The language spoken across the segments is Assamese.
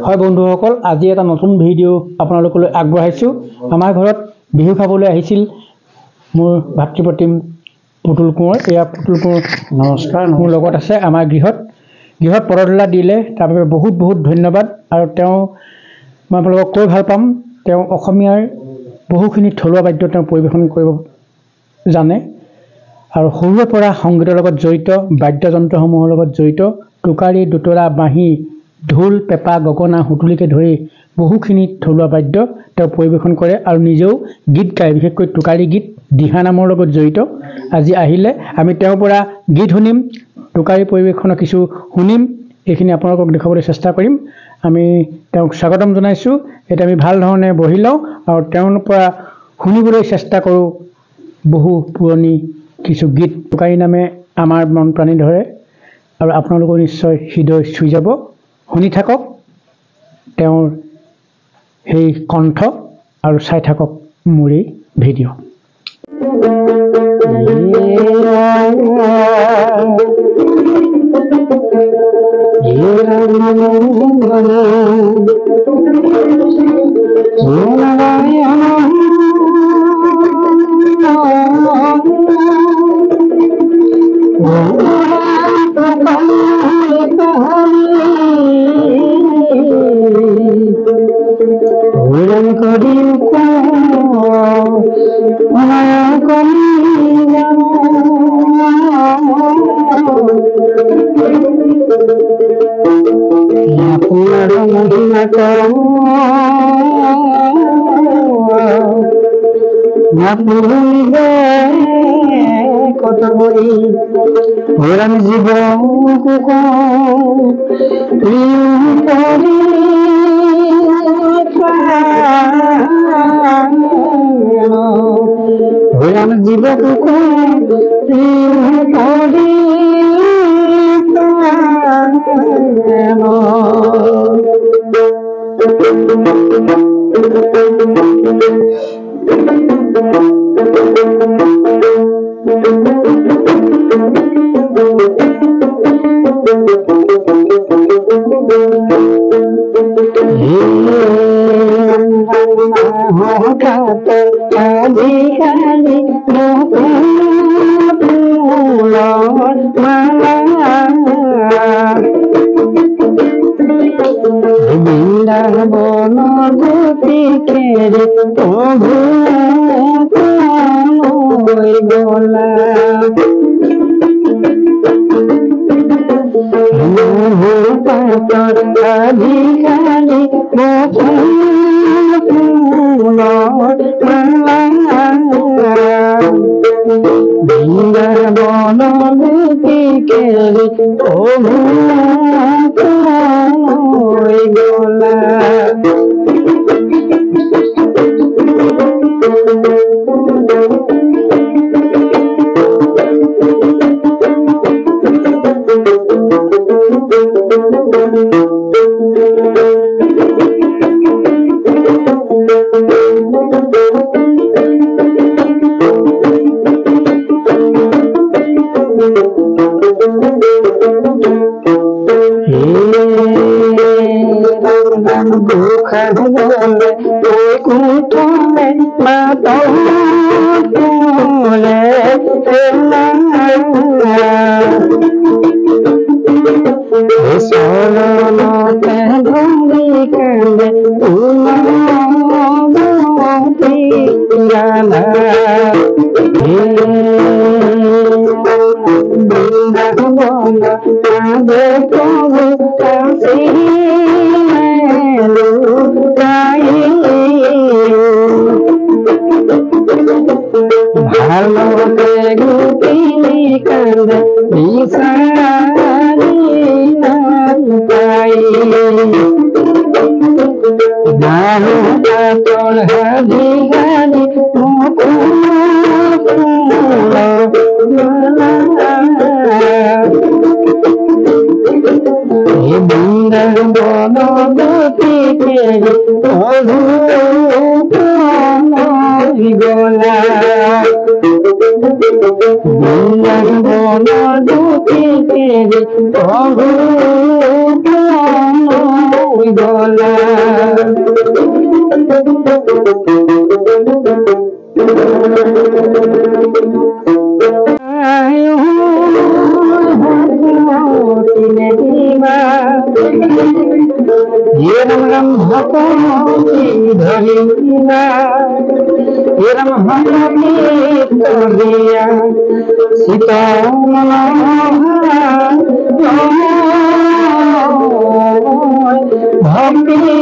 হয় বন্ধুসকল, আজি এটা নতুন ভিডিঅ' আপোনালোকলৈ আগবঢ়াইছোঁ। আমাৰ ঘৰত বিহু খাবলৈ আহিছিল মোৰ ভাতৃপ্ৰতিম পুতুল কোঁৱৰ। এয়া পুতুল কোঁৱৰ নমস্কাৰ। মোৰ লগত আছে আমাৰ গৃহত পদধূলা দিলে, তাৰ বাবে বহুত বহুত ধন্যবাদ। আৰু তেওঁ মই আপোনালোকক কৈ ভাল পাম, তেওঁ অসমীয়াৰ বহুখিনি থলুৱা বাদ্য তেওঁ পৰিৱেশন কৰিব জানে আৰু সৰুৰে পৰা সংগীতৰ লগত জড়িত, বাদ্যযন্ত্ৰসমূহৰ লগত জড়িত। টোকাৰী, দোতৰা, বাঁহী, ঢোল, পেঁপা, গগনা, সুতুলিকে ধৰি বহুখিনি থলুৱা বাদ্য তেওঁ পৰিৱেশন কৰে আৰু নিজেও গীত গায়, বিশেষকৈ টোকাৰী গীত, দিহা নামৰ লগত জড়িত। আজি আহিলে আমি তেওঁৰ পৰা গীত শুনিম, টোকাৰী পৰিৱেশনৰ কিছু শুনিম, এইখিনি আপোনালোকক দেখুৱাবলৈ চেষ্টা কৰিম। আমি তেওঁক স্বাগতম জনাইছোঁ। এতিয়া আমি ভাল ধৰণে বহি লওঁ আৰু তেওঁৰ পৰা শুনিবলৈ চেষ্টা কৰোঁ বহু পুৰণি কিছু গীত। টোকাৰী নামে আমাৰ মন প্ৰাণী ধৰে আৰু আপোনালোকৰ নিশ্চয় হৃদয় চুই যাব। শুনি থাকক তেওঁৰ সেই কণ্ঠ আৰু চাই থাকক মোৰ এই ভিডিঅ'। ওরাম জীবন ওরাম জীবন গলা राम राम भक्ति धरिया राम भक्ति धरिया सीता भक्ति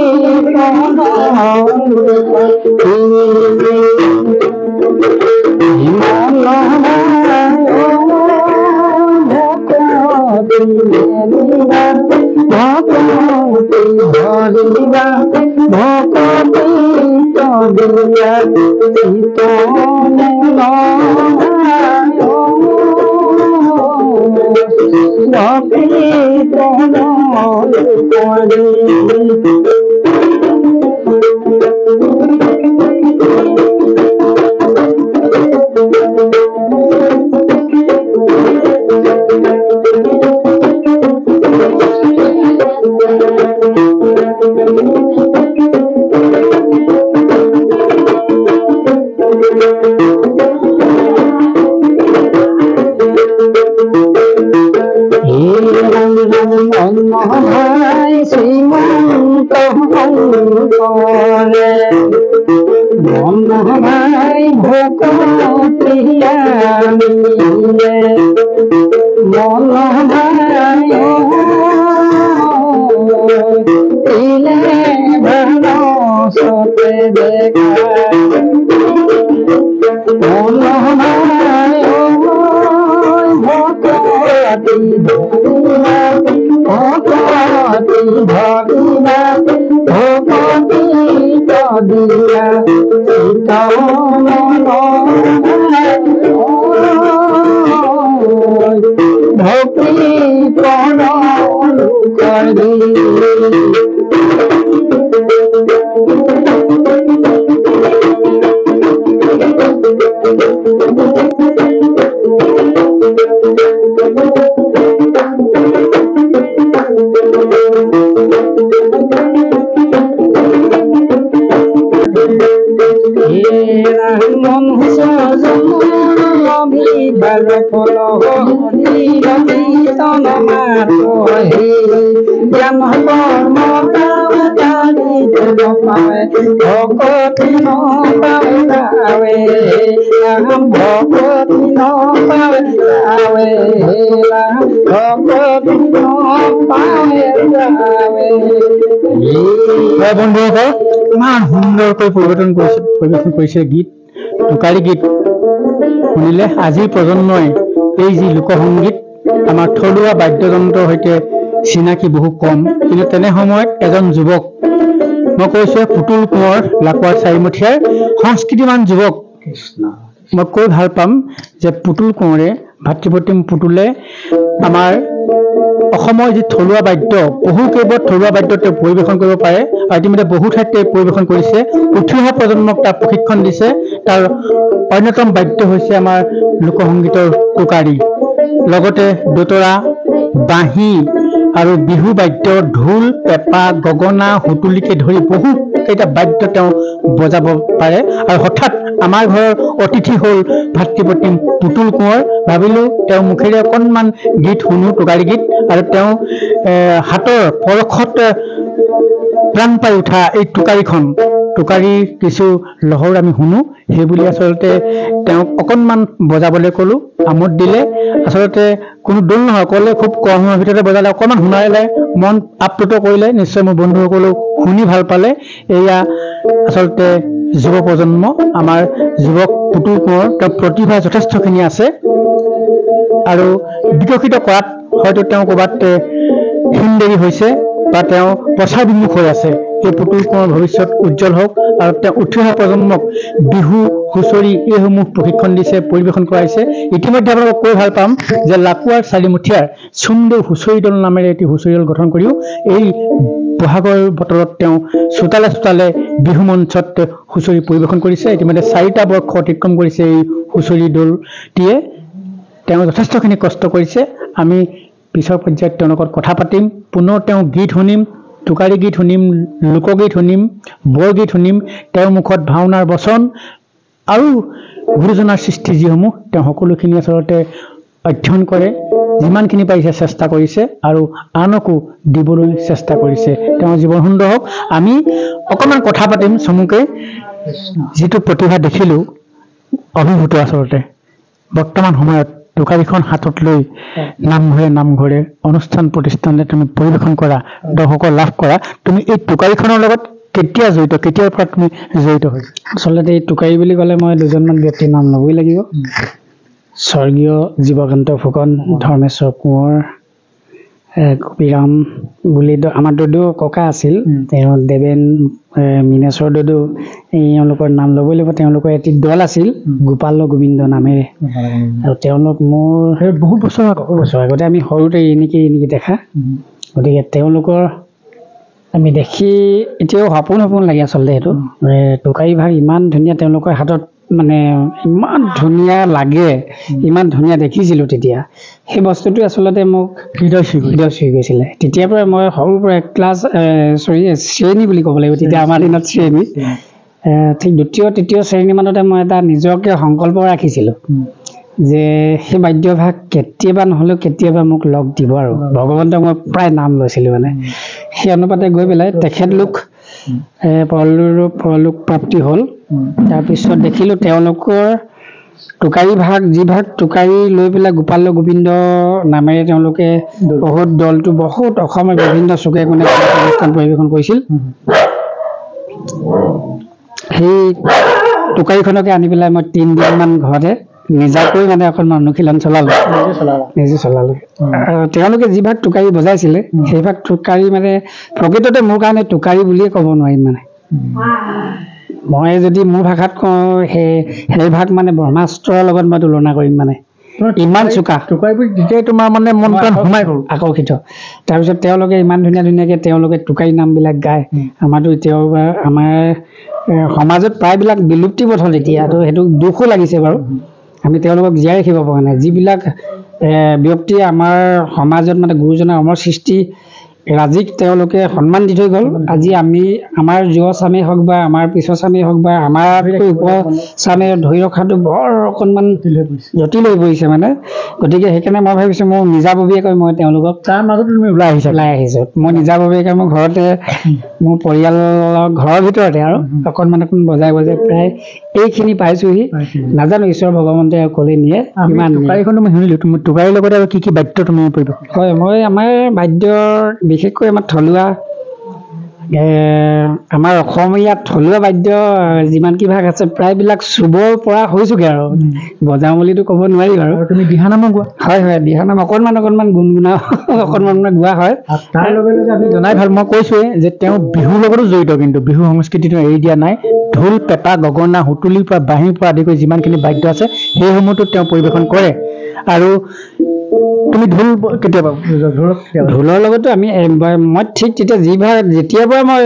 বন্ধুসকল ইমান সুন্দৰকৈ পৰিৱেশন কৰিছে গীত টোকাৰী গীত শুনিলে আজিৰ প্ৰজন্মই এই যি লোকসংগীত আমাৰ থলুৱা বাদ্যযন্ত্ৰৰ সৈতে চিনাকি বহু কম কিন্তু তেনে সময়ত এজন যুৱক মই কৈছোঁ পুতুল কোঁৱৰ লাকুৱাৰ চাৰিমুঠীয়াৰ সংস্কৃতিমান যুৱক মই কৈ ভাল পাম যে পুতুল কোঁৱৰে ভাতৃপ্ৰতিম পুতুলে আমাৰ অসমৰ যি থলুৱা বাদ্য বহুকেইবাৰ থলুৱা বাদ্য তেওঁ পৰিৱেশন কৰিব পাৰে আৰু ইতিমধ্যে বহু ঠাইত পৰিৱেশন কৰিছে উঠি অহা প্ৰজন্মক তাৰ প্ৰশিক্ষণ দিছে তাৰ অন্যতম বাদ্য হৈছে আমাৰ লোকসংগীতৰ টোকাৰী লগতে দোতৰা বাঁহী আৰু বিহু বাদ্য ঢোল পেঁপা গগনা হুতুলিকে ধৰি বহুকেইটা বাদ্য তেওঁ বজাব পাৰে আৰু হঠাৎ আমাৰ ঘৰৰ অতিথি হ'ল ভাতৃপ্ৰতিম পুতুল কোঁৱৰ ভাবিলোঁ তেওঁ মুখেৰে অকণমান গীত শুনো টোকাৰী গীত আৰু তেওঁ হাতৰ পৰশত প্ৰাণ পাই উঠা এই টোকাৰীৰ কিছু লহৰ আমি শুনো সেইবুলি আচলতে তেওঁক অকণমান বজাবলৈ ক'লোঁ আমোদ দিলে আচলতে কোনো দোল নহয় ক'লে খুব কম সময়ৰ ভিতৰতে বজালে অকণমান শুনাইলে মন আপ্লুত কৰিলে নিশ্চয় মোৰ বন্ধুসকলেও শুনি ভাল পালে এয়া আচলতে যুৱ প্ৰজন্ম আমাৰ যুৱক পুতুল কোঁৱৰ তেওঁৰ প্ৰতিভা যথেষ্টখিনি আছে আৰু বিকশিত কৰাত হয়তো তেওঁ ক'ৰবাত হিনদেৰি হৈছে বা তেওঁ প্ৰচাৰ বিমুখ হৈ আছে এই পুতুল কোঁৱৰ ভৱিষ্যত উজ্জ্বল হওক আৰু তেওঁ উঠি অহা প্ৰজন্মক বিহু হুঁচৰি এইসমূহ প্ৰশিক্ষণ দিছে পৰিৱেশন কৰাইছে ইতিমধ্যে আপোনালোকক কৈ ভাল পাম যে লাকুৱাৰ চাৰিমুঠীয়াৰ চুমদেউ হুঁচৰি দল নামেৰে এটি হুঁচৰি দল গঠন কৰিও এই বহাগৰ বতৰত তেওঁ চোতালে বিহু মঞ্চত হুঁচৰি পৰিৱেশন কৰিছে ইতিমধ্যে 4টা বৰ্ষ অতিক্ৰম কৰিছে এই হুঁচৰি দলটিয়ে তেওঁ যথেষ্টখিনি কষ্ট কৰিছে আমি পিছৰ পৰ্যায়ত তেওঁৰ লগত কথা পাতিম পুনৰ তেওঁ গীত শুনিম টোকাৰী গীত শুনিম, লোকগীত শুনিম, বৰগীত শুনিম, তেওঁৰ মুখত ভাওনাৰ বচন আৰু গুৰুজনাৰ সৃষ্টি যিসমূহ তেওঁ সকলোখিনি আচলতে অধ্যয়ন কৰে, যিমানখিনি পাৰিছে চেষ্টা কৰিছে আৰু আনকো দিবলৈ চেষ্টা কৰিছে। তেওঁৰ জীৱন সুন্দৰ হওক। আমি অকণমান কথা পাতিম চমুকৈ। যিটো প্ৰতিভা দেখিলোঁ, অভিভূত আচলতে বৰ্তমান সময়ত টোকাৰীখন হাতত লৈ নামঘৰে অনুষ্ঠান প্ৰতিষ্ঠানে তুমি পৰিৱেশন কৰা, দৰ্শকক লাভ কৰা, তুমি এই টোকাৰীখনৰ লগত কেতিয়া জড়িত, কেতিয়াৰ পৰা তুমি জড়িত হৈছা? আচলতে এই টোকাৰী বুলি ক'লে মই দুজনমান ব্যক্তিৰ নাম ল'বই লাগিব। স্বৰ্গীয় জীৱকান্ত ফুকন, ধৰ্মেশ্বৰ কোঁৱৰ, কবিৰাম বুলি আমাৰ দদৌ ককা আছিল, তেওঁ দেৱেন, মীনেশ্বৰ দদৌ, এওঁলোকৰ নাম ল'বই লাগিব। তেওঁলোকৰ এটি দল আছিল গোপাল গোবিন্দ নামেৰে, আৰু তেওঁলোক মোৰ বহুত বছৰ আগতে আমি সৰুতে এনেকৈ দেখা। গতিকে তেওঁলোকৰ আমি দেখি এতিয়াও সপোন লাগে আচলতে। সেইটো টোকাৰী ভাগ ইমান ধুনীয়া, তেওঁলোকৰ হাতত মানে ইমান ধুনীয়া লাগে, ইমান ধুনীয়া দেখিছিলোঁ তেতিয়া। সেই বস্তুটোৱে আচলতে মোক হৃদয় চুই গৈছিলে। তেতিয়াৰ পৰা মই সৰুৰ পৰা ক্লাছ শ্ৰেণী বুলি ক'ব লাগিব, তেতিয়া আমাৰ দিনত শ্ৰেণী, ঠিক দ্বিতীয় তৃতীয় শ্ৰেণীমানতে মই এটা নিজকে সংকল্প ৰাখিছিলোঁ যে সেই বাদ্যভাগ কেতিয়াবা নহ'লেও কেতিয়াবা মোক লগ দিব, আৰু ভগৱন্তক মই প্ৰায় নাম লৈছিলোঁ মানে। সেই অনুপাতে গৈ পেলাই তেখেতলোক পৰলোক প্ৰাপ্তি হ'ল। তাৰপিছত দেখিলোঁ তেওঁলোকৰ টোকাৰী ভাগ, যি ভাগ টোকাৰী লৈ পেলাই গোপাল গোবিন্দ নামেৰে তেওঁলোকে বহুত দলটো বহুত অসমৰ বিভিন্ন চুকে কোণে অনুষ্ঠান পৰিৱেশন কৰিছিল। সেই টোকাৰীখনকে আনি পেলাই মই 3 দিনমান ঘৰতে নিজাকৈ মানে অকণমান অনুশীলন নিজে চলালোঁ। আৰু তেওঁলোকে যি ভাগ টোকাৰী বজাইছিলে, সেই ভাগ টোকাৰী মানে প্ৰকৃততে মোৰ কাৰণে টোকাৰী বুলিয়ে ক'ব নোৱাৰিম মানে। মই যদি মোৰ ভাষাত কওঁ, সেই ভাগ মানে ব্ৰহ্মাস্ত্ৰৰ লগত মই তুলনা কৰিম মানে, ইমান চোকা। তেতিয়াই তোমাৰ মানে মন প্ৰাণ সোমাই গ'ল, আকৰ্ষিত। তাৰপিছত তেওঁলোকে ইমান ধুনীয়াকৈ তেওঁলোকে টোকাৰী নামবিলাক গায়। আমাৰতো এতিয়াও আমাৰ সমাজত প্ৰায়বিলাক বিলুপ্তি পথত এতিয়াতো, সেইটো দুখো লাগিছে বাৰু। আমি তেওঁলোকক জীয়াই ৰাখিব পৰা নাই। যিবিলাক ব্যক্তিয়ে আমাৰ সমাজত মানে গুৰুজনাৰ অমৰ সৃষ্টি ৰাজিক তেওঁলোকে সন্মান দি থৈ গ'ল, আজি আমি আমাৰ যুৱ চামেই হওক বা আমাৰ পিছৰ চামেই হওক বা আমাৰ উপচামে ধৰি ৰখাটো বৰ অকণমান জটিল হৈ পৰিছে মানে। গতিকে সেইকাৰণে মই ভাবিছোঁ মোৰ নিজাববীয়াকৈ মই তেওঁলোকক তাৰ মাজত তুমি ওলাই আহিছোঁ। মই নিজাববীয়াকৈ মোৰ ঘৰতে, মোৰ পৰিয়ালৰ ঘৰৰ ভিতৰতে আৰু অকণমান বজাই প্ৰায় এইখিনি পাইছোঁহি। নাজানো ঈশ্বৰ ভগৱন্তে ক'লে নিয়ে। ইমান টোকাৰীখন মই শুনিলোঁ, তুমি টোকাৰীৰ লগতে আৰু কি বাদ্য তুমি পৰিৱেশন? হয়, মই আমাৰ বাদ্যৰ বিশেষকৈ আমাৰ থলুৱা, আমাৰ অসমীয়া থলুৱা বাদ্য যিমান কি ভাগ আছে প্ৰায়বিলাক চুবৰ পৰা হৈছোগৈ আৰু বজাওঁ বুলিতো ক'ব নোৱাৰি বাৰু। তুমি দিহানামো গোৱা? হয়, দিহানাম অকণমান গুণগুণাও, অকণমান গোৱা হয়। তাৰ লগে লগে আমি জনাই ভাল, মই কৈছোঁৱে যে তেওঁ বিহুৰ লগতো জড়িত, কিন্তু বিহু সংস্কৃতিটো এৰি দিয়া নাই। ঢোল, পেঁপা, গগনা, সুতুলিৰ পৰা বাঁহীৰ পৰা আদি কৰি যিমানখিনি বাদ্য আছে সেইসমূহতো তেওঁ পৰিৱেশন কৰে। আৰু তুমি ঢোল কেতিয়াবা? ঢোলৰ লগতো মই ঠিক তেতিয়া যেতিয়াৰ পৰা মই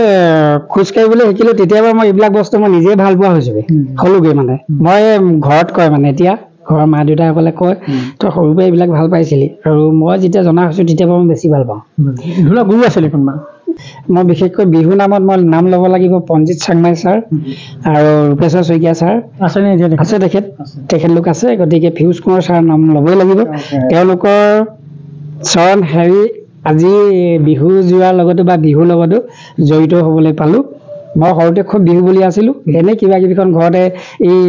খোজকাঢ়িবলৈ শিকিলোঁ, তেতিয়াৰ পৰা মই এইবিলাক বস্তু মই নিজে ভাল পোৱা হৈছোঁগৈ, হ'লোগৈ মানে। মই ঘৰত কয় মানে, এতিয়া ঘৰৰ মা দেউতাসকলে কয় তই সৰুৰ পৰা এইবিলাক ভাল পাইছিলি, আৰু মই যেতিয়া জনা হৈছোঁ তেতিয়াৰ পৰা মই বেছি ভাল পাওঁ। ঢোলৰ গুৰু আছিলে কোনোবা? মই বিশেষকৈ বিহু নামত মই নাম ল'ব লাগিব পণ্ডিত চাংমাই ছাৰ আৰু ৰূপেশ্বৰ শইকীয়া ছাৰ আছে, তেখেতলোক আছে। গতিকে ফিউজ কোঁৱৰ ছাৰ নাম ল'বই লাগিব। তেওঁলোকৰ চৰণ হেৰি আজি বিহু যোৱাৰ লগতো বা বিহুৰ লগতো জড়িত হ'বলৈ পালোঁ। মই সৰুতে খুব বিহু বুলি আছিলোঁ, এনেই কিবা কিবিখন ঘৰতে এই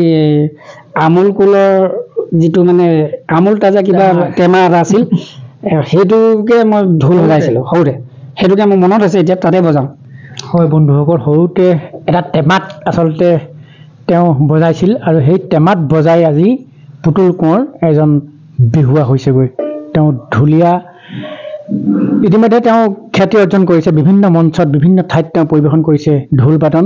আমুল কুলৰ যিটো মানে আমুল তাজা কিবা টেমা এটা আছিল, সেইটোকে মই ঢোল বজাইছিলোঁ সৰুতে। সেইটোকে মোৰ মনত আছে, এতিয়া তাতে বজাওঁ। হয় বন্ধুসকল, সৰুতে এটা টেমাত আচলতে তেওঁ বজাইছিল, আৰু সেই টেমাত বজাই আজি পুতুল কোঁৱৰ এজন বিহুৱা হৈছেগৈ। তেওঁ ঢুলীয়া, ইতিমধ্যে তেওঁ খ্যাতি অৰ্জন কৰিছে। বিভিন্ন মঞ্চত বিভিন্ন ঠাইত তেওঁ পৰিৱেশন কৰিছে ঢোল বাদন,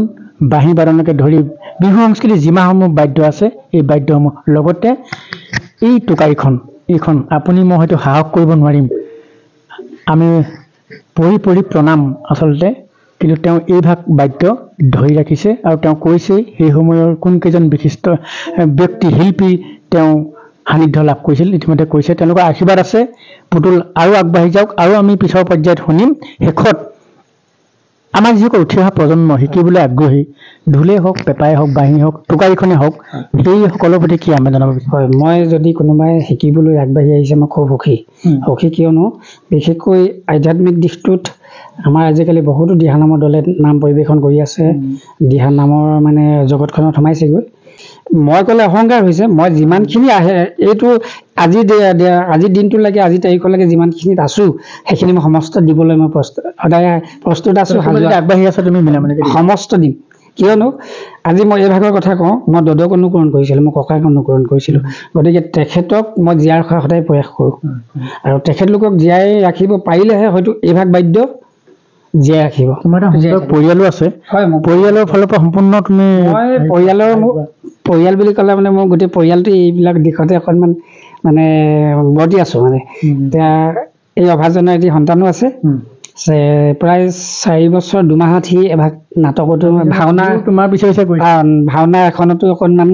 বাঁহী বাদনকে ধৰি বিহু সংস্কৃতিৰ যিমানসমূহ বাদ্য আছে এই বাদ্যসমূহ। লগতে এই টোকাৰীখন, এইখন আপুনি মই হয়তো সাহস কৰিব নোৱাৰিম, আমি পৰি প্ৰণাম আচলতে, কিন্তু তেওঁ এই ভাগ বাদ্য ধৰি ৰাখিছে। আৰু তেওঁ কৈছেই সেই সময়ৰ কোনকেইজন বিশিষ্ট ব্যক্তি শিল্পী তেওঁ সান্নিধ্য লাভ কৰিছিল, ইতিমধ্যে কৈছে। তেওঁলোকৰ আশীৰ্বাদ আছে পুতুল আৰু আগবাঢ়ি যাওক, আৰু আমি পিছৰ পৰ্যায়ত শুনিম। শেষত আমাৰ যিসকল উঠি অহা প্ৰজন্ম শিকিবলৈ আগ্ৰহী ঢোলেই হওক পেঁপাই হওক বাঁহী হওক টোকাৰীখনেই হওক সেইসকলৰ প্ৰতি কি আহ্বান জনাব বিচাৰে? হয়, মই যদি কোনোবাই শিকিবলৈ আগবাঢ়ি আহিছে মই খুব সুখী কিয়নো বিশেষকৈ আধ্যাত্মিক দিশটোত আমাৰ আজিকালি বহুতো দিহানামৰ দলে নাম পৰিৱেশন কৰি আছে, দিহানামৰ মানে জগতখনত সোমাইছেগৈ। মই ক'লে অহংকাৰ হৈছে, মই যিমানখিনি আহে এইটো আজিৰ দিনটোলৈকে আজি তাৰিখলৈকে যিমানখিনিত আছোঁ সেইখিনি মই সমস্ত দিবলৈ মই সদায় প্ৰস্তুত আছোঁ। আগবাঢ়ি আছা তুমি সমস্ত দিম, কিয়নো আজি মই এই ভাগৰ কথা কওঁ, মই দদক অনুকৰণ কৰিছিলোঁ, মই ককাক অনুকৰণ কৰিছিলোঁ, গতিকে তেখেতক মই জীয়াই ৰখাৰ সদায় প্ৰয়াস কৰোঁ আৰু তেখেতলোকক জীয়াই ৰাখিব পাৰিলেহে হয়তো এই ভাগ বাদ্য জীয়াই ৰাখিব। তোমাৰ এটা পৰিয়ালো আছে? হয়, মোৰ পৰিয়ালৰ ফালৰ পৰা সম্পূৰ্ণ তুমি? মই পৰিয়াল বুলি ক'লে মানে মোৰ গোটেই পৰিয়ালটো এইবিলাক দিশতে অকণমান মানে বৰ্তি আছোঁ মানে। এতিয়া এই অভাজনৰ এটি সন্তানো আছে, প্ৰায় 4 বছৰ 2 মাহত সি এভাগ নাটকতো ভাওনা এখনতো অকণমান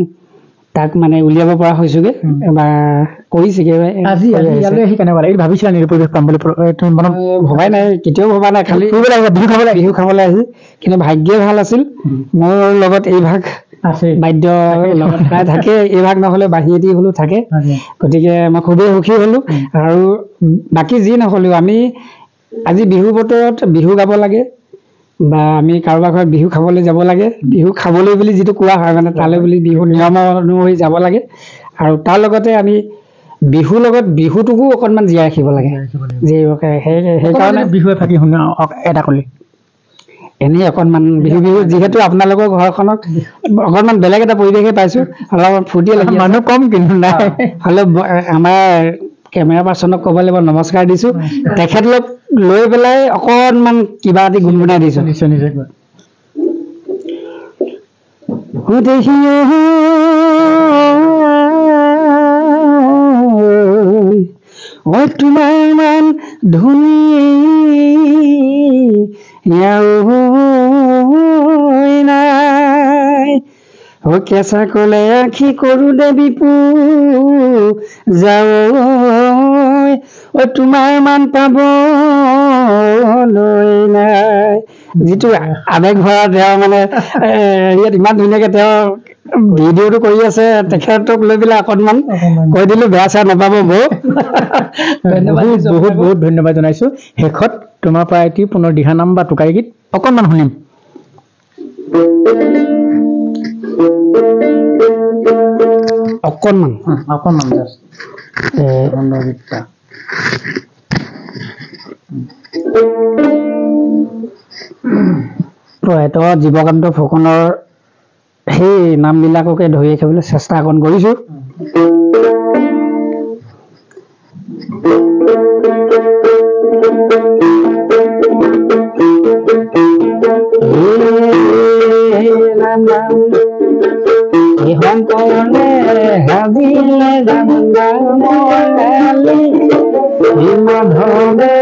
তাক মানে উলিয়াব পৰা হৈছোগে বা কৰিছেগে। ভাবিছিলা নেকি পৰিৱেশ পাম বুলি? ভবাই নাই, কেতিয়াও ভবা নাই, খালি বিহু খাবলৈ আহি। কিন্তু ভাগ্যই ভাল আছিল, মোৰ লগত এই ভাগ বাদ্য লগত প্ৰায় থাকে, এই ভাগ নহ'লে বাহিৰেদি হ'লেও থাকে। গতিকে মই খুবেই সুখী হ'লোঁ। আৰু বাকী যি নহ'লেও আমি আজি বিহু বতৰত বিহু গাব লাগে বা আমি কাৰোবাৰ ঘৰত বিহু খাবলৈ যাব লাগে। বিহু খাবলৈ বুলি যিটো কোৱা হয় মানে তালৈ বুলি বিহু নিয়ম অনুসৰি যাব লাগে। আৰু তাৰ লগতে আমি বিহুৰ লগত বিহুটোকো অকণমান জীয়াই ৰাখিব লাগে। সেইকাৰণে বিহু এফাকি শুনা এটা ক'লে এনেই অকণমান বিহু যিহেতু আপোনালোকৰ ঘৰখনত অকণমান বেলেগ এটা পৰিৱেশে পাইছোঁ, অলপ ফূৰ্তি লাগি মানুহ কম কিন্তু নাই হ'লেও আমাৰ কেমেৰা পাৰ্চনক ক'ব লাগিব নমস্কাৰ দিছোঁ, তেখেতলোক লৈ পেলাই অকণমান কিবা এটি গুণগুণাই দিছোঁ। তোমাৰ ইমান ধুনীয়া নাই, কেঁচা কলে আখি কৰো দেৱী পূজা, তোমাৰ মান পাবলৈ নাই। যিটো আৱেগ ভৰা তেওঁ মানে ইয়াত ইমান ধুনীয়াকে তেওঁ ভিডিঅ'টো কৰি আছে, তেখেতক লৈ পেলাই অকণমান কৈ দিলোঁ, বেয়া চেয়া নাপাব বৌ। বহুত বহুত ধন্যবাদ জনাইছোঁ। শেষত তোমাৰ পৰা এটি পুনৰ দিহানাম বা টোকাৰী গীত অকণমান শুনিম। অকণমান প্ৰয়াত জীৱকান্ত ফুকনৰ সেই নামবিলাককে ধৰি ৰাখিবলৈ চেষ্টা অকণ কৰিছোঁ। শংকৰে হাবিলে মাধৱে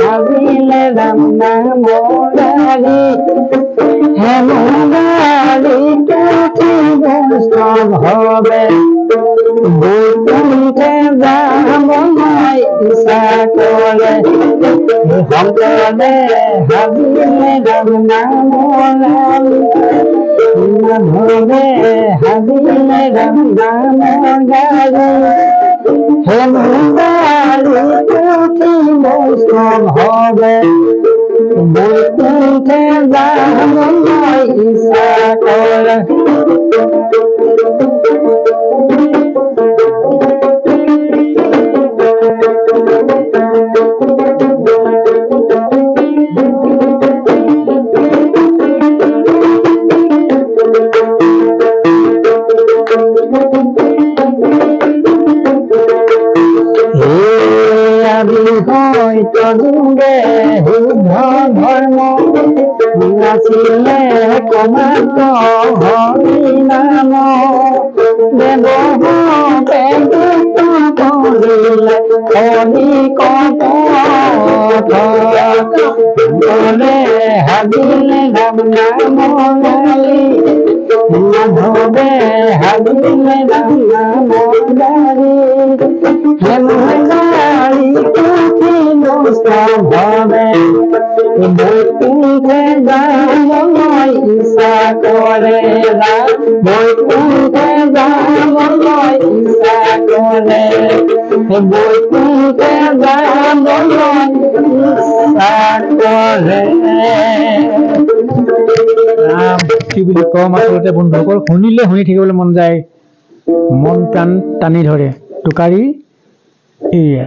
হাবিলে ৰামদাৰি হেমদাৰি ভৱে বৈকুণ্ঠে যাব ইচ্ছা কৰে, শংকৰে হাবিলে ৰামদাৰি মাধৱে হাবিলে ৰামদাৰি হেমদাৰি ভৱে বৈকুণ্ঠে যাব ইচ্ছা কৰে। ধৰ্ম নাছিলে কমাত হৰি নাম দেৱহতে কৰিলে হৰি কলে হাবিলে ৰাম নাম গালি মাধৱে হাবিলে ৰাম নাম গালি হেমদাৰি ভৱে বৈকুণ্ঠে বৈকুণ্ঠে যাবলৈ ইচ্ছা কৰে বৈকুণ্ঠে যাবলৈ ইচ্ছা কৰে বৈকুণ্ঠে যাবলৈ ইচ্ছা কৰে কি বুলি কম আচলতে বন্ধুসকল শুনিলে শুনি থাকিবলৈ মন যায় মন প্ৰাণ টানি ধৰে টোকাৰী এয়া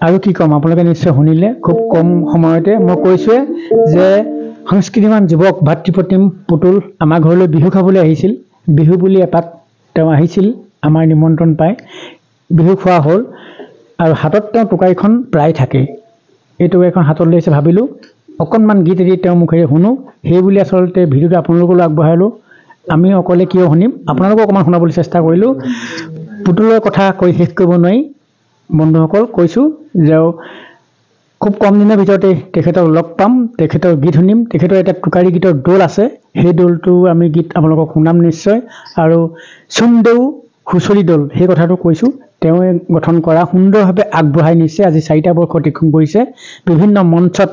আৰু কি ক'ম আপোনালোকে নিশ্চয় শুনিলে খুব কম সময়তে মই কৈছোৱে যে সংস্কৃতিমান যুৱক ভাতৃপ্ৰতিম পুতুল আমাৰ ঘৰলৈ বিহু খাবলৈ আহিছিল বিহু বুলি এপাক তেওঁ আহিছিল আমাৰ নিমন্ত্ৰণ পাই বিহু খোৱা হ'ল আৰু হাতত তেওঁ টোকাৰীখন প্ৰায় থাকে এই টোকাৰীখন হাতত লৈছে ভাবিলোঁ অকণমান গীত এটি তেওঁৰ মুখেৰে শুনো সেই বুলি আচলতে ভিডিঅ'টো আপোনালোকলৈ আগবঢ়ালোঁ আমি অকলে কিয় শুনিম আপোনালোকক অকণমান শুনাবলৈ চেষ্টা কৰিলোঁ পুতুলৰ কথা কৈ শেষ কৰিব নোৱাৰি বন্ধুসকল কৈছোঁ যে খুব কম দিনৰ ভিতৰতে তেখেতক লগ পাম তেখেতৰ গীত শুনিম তেখেতৰ এটা টোকাৰী গীতৰ দল আছে সেই দলটো আমি গীত আপোনালোকক শুনাম নিশ্চয় আৰু চুমদেউ হুঁচৰি দল সেই কথাটো কৈছোঁ তেওঁৱে গঠন কৰা সুন্দৰভাৱে আগবঢ়াই নিছে আজি 4টা বৰ্ষ অতিক্ৰম কৰিছে বিভিন্ন মঞ্চত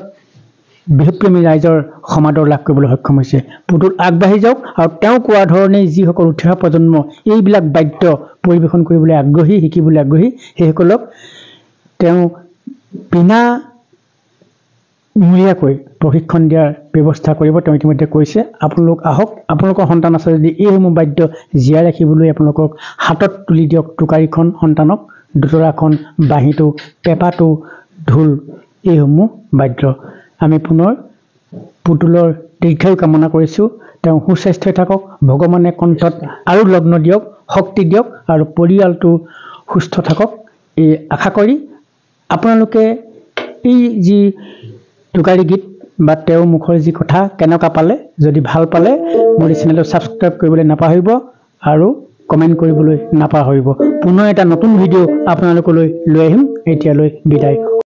বিহুপ্ৰেমী ৰাইজৰ সমাদৰ লাভ কৰিবলৈ সক্ষম হৈছে পুতুল আগবাঢ়ি যাওক আৰু তেওঁ কোৱা ধৰণে যিসকল উঠি অহা প্ৰজন্ম এইবিলাক বাদ্য পৰিৱেশন কৰিবলৈ আগ্ৰহী শিকিবলৈ আগ্ৰহী সেইসকলক তেওঁ বিনা মূলীয়াকৈ প্ৰশিক্ষণ দিয়াৰ ব্যৱস্থা কৰিব তেওঁ ইতিমধ্যে কৈছে আপোনালোক আহক আপোনালোকৰ সন্তান আছে যদি এইসমূহ বাদ্য জীয়াই ৰাখিবলৈ আপোনালোকক হাতত তুলি দিয়ক টোকাৰীখন সন্তানক দুতৰাখন বাঁহীটো পেঁপাটো ঢোল এইসমূহ বাদ্য আমি পুনৰ পুতুলৰ দীৰ্ঘায়ু কামনা কৰিছোঁ তেওঁ সুস্বাস্থ্য থাকক ভগৱানে কণ্ঠত আৰু লগ্ন দিয়ক শক্তি দিয়ক আৰু পৰিয়ালটো সুস্থ থাকক এই আশা কৰি আপোনালোকে এই যি টোকাৰী গীত বা তেওঁৰ মুখৰ যি কথা কেনেকুৱা পালে যদি ভাল পালে মোৰ এই চেনেলটো ছাবস্ক্ৰাইব কৰিবলৈ নাপাহৰিব আৰু কমেণ্ট কৰিবলৈ নাপাহৰিব পুনৰ এটা নতুন ভিডিঅ' আপোনালোকলৈ লৈ আহিম এতিয়ালৈ বিদায়